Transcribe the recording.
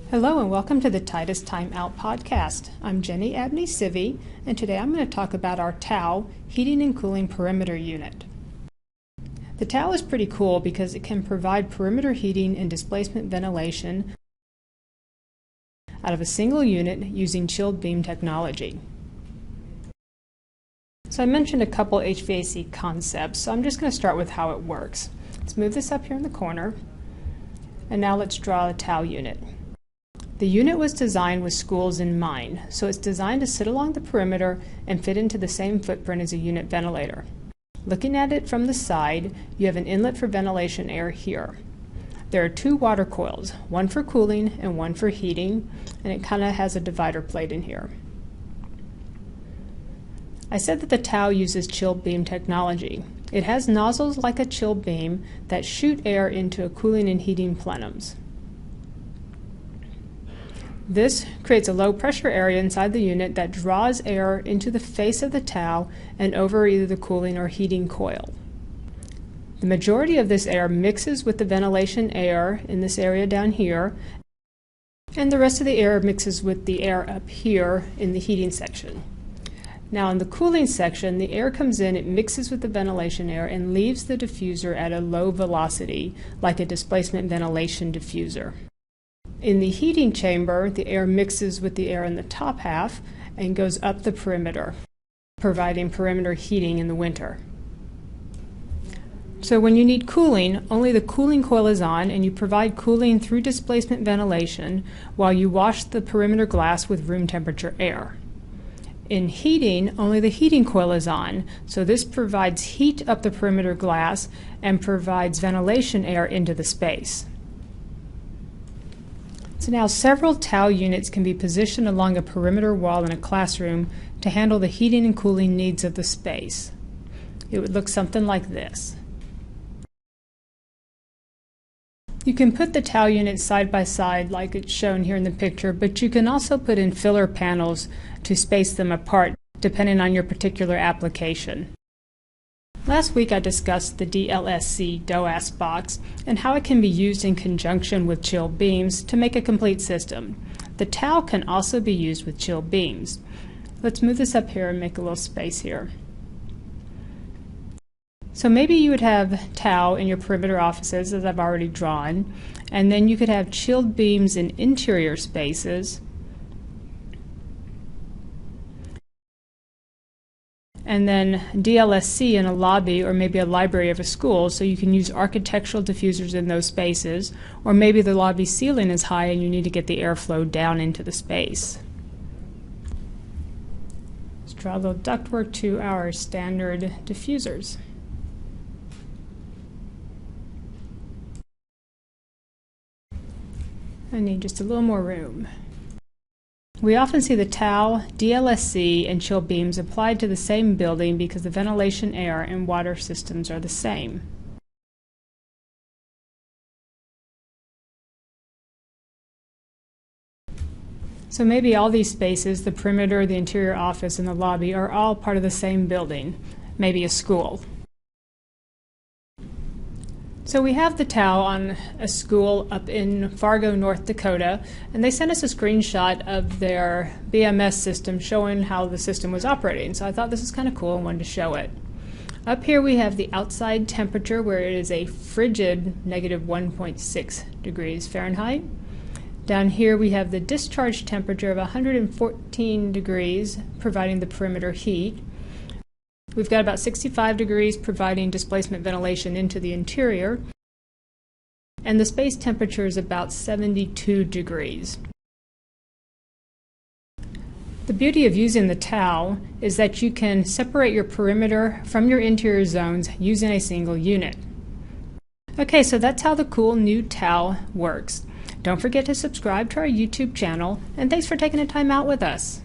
Hello and welcome to the Titus Timeout podcast. I'm Jenny Abney-Civey, and today I'm going to talk about our TAO, Heating and Cooling Perimeter Unit. The TAO is pretty cool because it can provide perimeter heating and displacement ventilation out of a single unit using chilled beam technology. So I mentioned a couple HVAC concepts, so I'm just going to start with how it works. Let's move this up here in the corner, and now let's draw a TAO unit. The unit was designed with schools in mind, so it's designed to sit along the perimeter and fit into the same footprint as a unit ventilator. Looking at it from the side, you have an inlet for ventilation air here. There are two water coils, one for cooling and one for heating, and it kind of has a divider plate in here. I said that the TAO uses chilled beam technology. It has nozzles like a chilled beam that shoot air into a cooling and heating plenums. This creates a low pressure area inside the unit that draws air into the face of the TAO and over either the cooling or heating coil. The majority of this air mixes with the ventilation air in this area down here, and the rest of the air mixes with the air up here in the heating section. Now in the cooling section, the air comes in, it mixes with the ventilation air and leaves the diffuser at a low velocity like a displacement ventilation diffuser. In the heating chamber, the air mixes with the air in the top half and goes up the perimeter, providing perimeter heating in the winter. So when you need cooling, only the cooling coil is on and you provide cooling through displacement ventilation while you wash the perimeter glass with room temperature air. In heating, only the heating coil is on, so this provides heat up the perimeter glass and provides ventilation air into the space. So now several TAO units can be positioned along a perimeter wall in a classroom to handle the heating and cooling needs of the space. It would look something like this. You can put the TAO units side by side like it's shown here in the picture, but you can also put in filler panels to space them apart depending on your particular application. Last week I discussed the DLSC DOAS box and how it can be used in conjunction with chilled beams to make a complete system. The TAO can also be used with chilled beams. Let's move this up here and make a little space here. So maybe you would have TAO in your perimeter offices, as I've already drawn, and then you could have chilled beams in interior spaces, and then DLSC in a lobby or maybe a library of a school, so you can use architectural diffusers in those spaces, or maybe the lobby ceiling is high and you need to get the airflow down into the space. Let's draw a little ductwork to our standard diffusers. I need just a little more room. We often see the TAO, DLSC, and chill beams applied to the same building because the ventilation air and water systems are the same. So maybe all these spaces, the perimeter, the interior office, and the lobby, are all part of the same building, maybe a school. So we have the TAO on a school up in Fargo, North Dakota, and they sent us a screenshot of their BMS system showing how the system was operating. So I thought this is kind of cool and wanted to show it. Up here we have the outside temperature where it is a frigid negative 1.6 degrees Fahrenheit. Down here we have the discharge temperature of 114 degrees, providing the perimeter heat. We've got about 65 degrees providing displacement ventilation into the interior, and the space temperature is about 72 degrees. The beauty of using the TAO is that you can separate your perimeter from your interior zones using a single unit. Okay, so that's how the cool new TAO works. Don't forget to subscribe to our YouTube channel, and thanks for taking the time out with us.